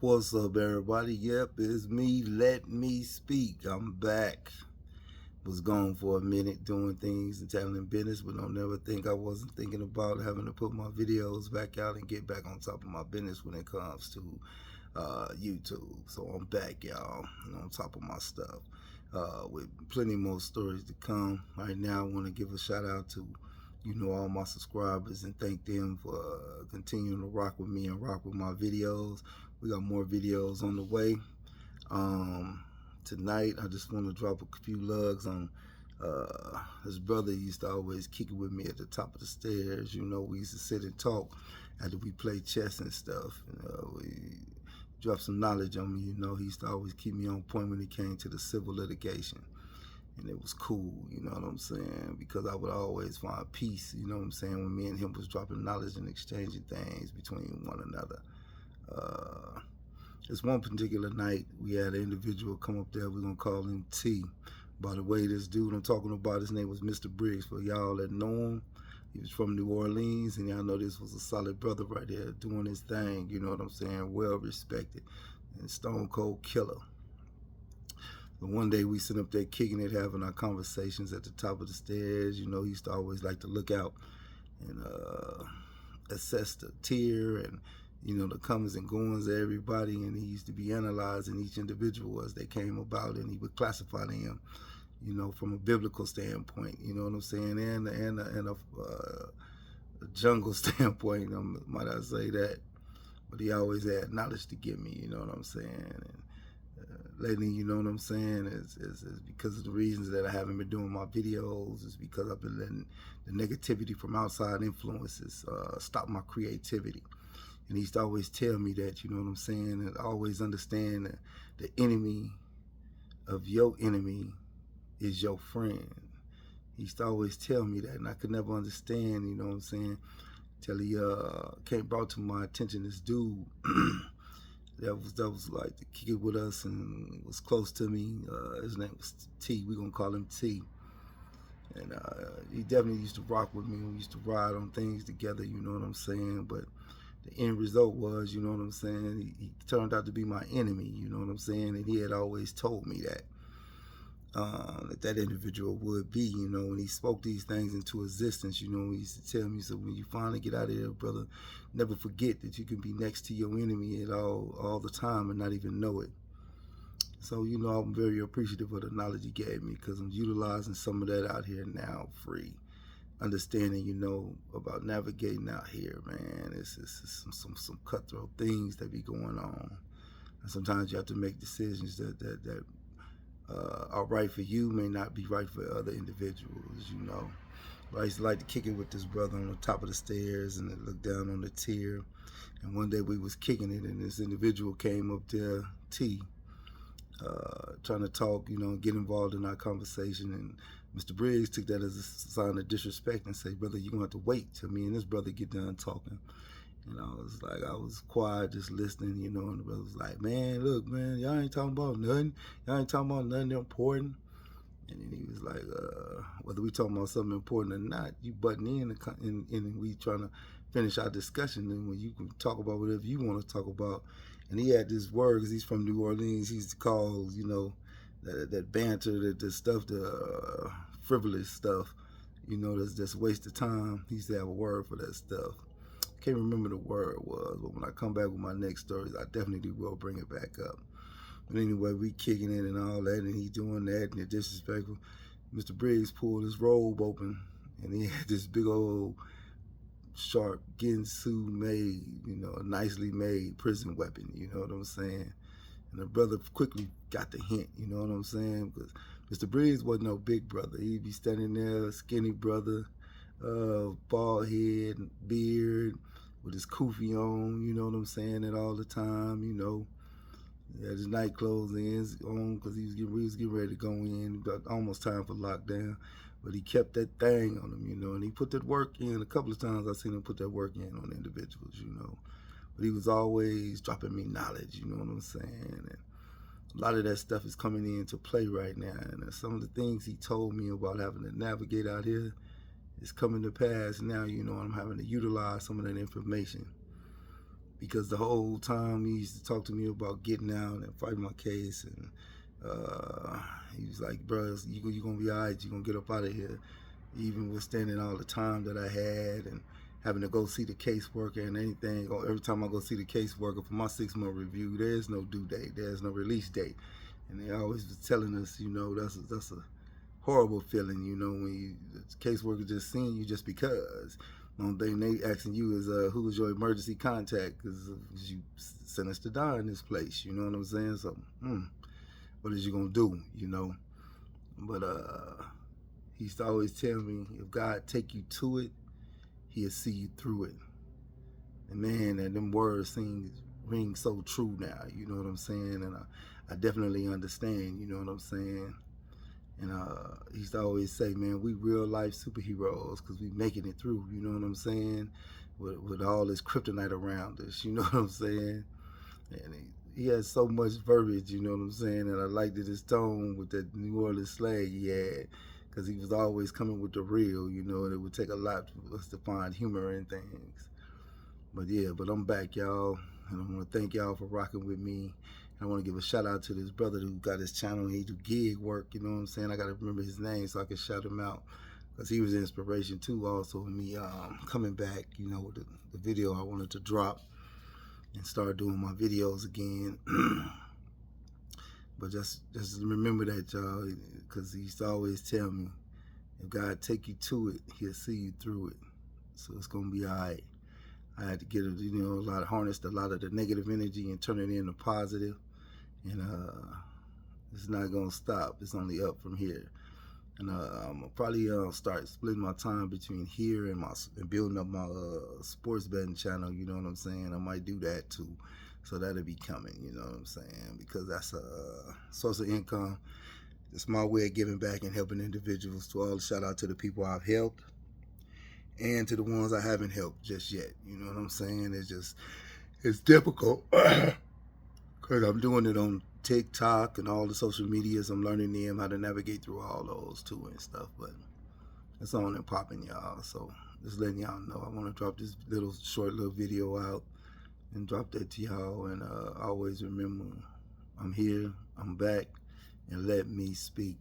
What's up, everybody? Yep, it's me. Let me speak. I'm back. Was gone for a minute doing things and telling business, but don't never think I wasn't thinking about having to put my videos back out and get back on top of my business when it comes to YouTube. So I'm back, y'all, and on top of my stuff with plenty more stories to come. Right now, I want to give a shout out to all my subscribers and thank them for continuing to rock with me and rock with my videos. We got more videos on the way. Tonight, I just want to drop a few lugs on his brother used to always kick it with me at the top of the stairs. We used to sit and talk after we play chess and stuff. We dropped some knowledge on me. He used to always keep me on point when it came to the civil litigation. And it was cool, you know what I'm saying? Because I would always find peace, you know what I'm saying, when me and him was dropping knowledge and exchanging things between one another. This one particular night, we had an individual come up there. We're going to call him T. By the way, this dude I'm talking about, his name was Mr. Briggs. For y'all that know him, he was from New Orleans, and y'all know this was a solid brother right there doing his thing, you know what I'm saying, well respected, and stone cold killer. But one day we sit up there kicking it, having our conversations at the top of the stairs. He used to always like to look out and assess the tier and the comings and goings of everybody, and he used to be analyzing each individual as they came about, and he would classify them, from a biblical standpoint, you know what I'm saying, and a jungle standpoint, might I say that. But he always had knowledge to give me, you know what I'm saying. And lately, you know what I'm saying, is because of the reasons that I haven't been doing my videos, is because I've been letting the negativity from outside influences stop my creativity. And he used to always tell me that, you know what I'm saying, and always understand that the enemy of your enemy is your friend. He used to always tell me that, and I could never understand, you know what I'm saying, till he came brought to my attention this dude that was like to kick it with us and was close to me. His name was T. We're going to call him T. And he definitely used to rock with me. We used to ride on things together, you know what I'm saying, but the end result was, you know what I'm saying, he turned out to be my enemy, you know what I'm saying, and he had always told me that that individual would be, when he spoke these things into existence, he used to tell me, so when you finally get out of there, brother, never forget that you can be next to your enemy at all the time and not even know it. So, I'm very appreciative of the knowledge he gave me, because I'm utilizing some of that out here now free. Understanding, about navigating out here, man. It's some cutthroat things that be going on. And sometimes you have to make decisions that are right for you may not be right for other individuals, But I used to like to kick it with this brother on the top of the stairs and look down on the tier. And one day we was kicking it, and this individual came up there, T, trying to talk, get involved in our conversation. And Mr. Briggs took that as a sign of disrespect and said, brother, you're going to have to wait till me and this brother get done talking. And I was quiet, just listening, and the brother was like, man, look, man, y'all ain't talking about nothing. Y'all ain't talking about nothing important. And then he was like, whether we talking about something important or not, you butting in and we trying to finish our discussion. And when you can talk about whatever you want to talk about. And he had this word, because he's from New Orleans, he used to call, that banter, the stuff, the frivolous stuff, that's just waste of time. He used to have a word for that stuff. Can't remember the word was, but when I come back with my next stories, I definitely will bring it back up. But anyway, we kicking it and all that, and he doing that, and it's disrespectful. Mr. Briggs pulled his robe open, and he had this big old sharp Ginsu made, a nicely made prison weapon, you know what I'm saying? And the brother quickly got the hint, you know what I'm saying? Because Mr. Briggs wasn't no big brother. He'd be standing there, skinny brother, bald head, beard, with his kufi on, you know what I'm saying, and all the time, He had his night clothes on because he was getting ready to go in, about almost time for lockdown. But he kept that thing on him, and he put that work in. A couple of times I've seen him put that work in on individuals, But he was always dropping me knowledge, you know what I'm saying? And a lot of that stuff is coming into play right now. And some of the things he told me about having to navigate out here is coming to pass now, I'm having to utilize some of that information. because the whole time he used to talk to me about getting out and fighting my case, and he was like, bro, you gonna be all right, you gonna get up out of here. Even withstanding all the time that I had and having to go see the caseworker and anything, or every time I go see the caseworker for my 6-month review, there's no due date, there's no release date. And they always was telling us, that's a horrible feeling, when the caseworker just seeing you just because. The only thing they asking you is who was your emergency contact, because you sentenced to die in this place, you know what I'm saying? So what is you gonna do, But he used to always tell me, if God take you to it, he'll see you through it. And man, and them words ring so true now, you know what I'm saying? And I definitely understand, you know what I'm saying? And he used to always say, man, we real life superheroes because we making it through, you know what I'm saying? With all this kryptonite around us, you know what I'm saying? And he has so much verbiage, you know what I'm saying? And I liked his tone with that New Orleans slang he had, because he was always coming with the real, and it would take a lot for us to find humor in things. But yeah, but I'm back, y'all, and I want to thank y'all for rocking with me. I want to give a shout out to this brother who got his channel. He do gig work, you know what I'm saying? I got to remember his name so I can shout him out, because he was an inspiration too, also me coming back, with the video I wanted to drop and start doing my videos again. But just remember that, y'all, because he used to always tell me, if God take you to it, he'll see you through it. So it's gonna be all right. I had to get harness a lot of the negative energy and turn it into positive, and it's not gonna stop. It's only up from here. And I'm probably start splitting my time between here and building up my sports betting channel. You know what I'm saying? I might do that too. So that'll be coming. You know what I'm saying? Because that's a source of income. It's my way of giving back and helping individuals. To all, shout out to the people I've helped and to the ones I haven't helped just yet. You know what I'm saying? It's difficult because I'm doing it on TikTok and all the social medias. I'm learning them how to navigate through all those too and stuff. But it's on and popping, y'all. So just letting y'all know, I want to drop this short little video out and drop that to y'all. And always remember, I'm here, I'm back, and let me speak.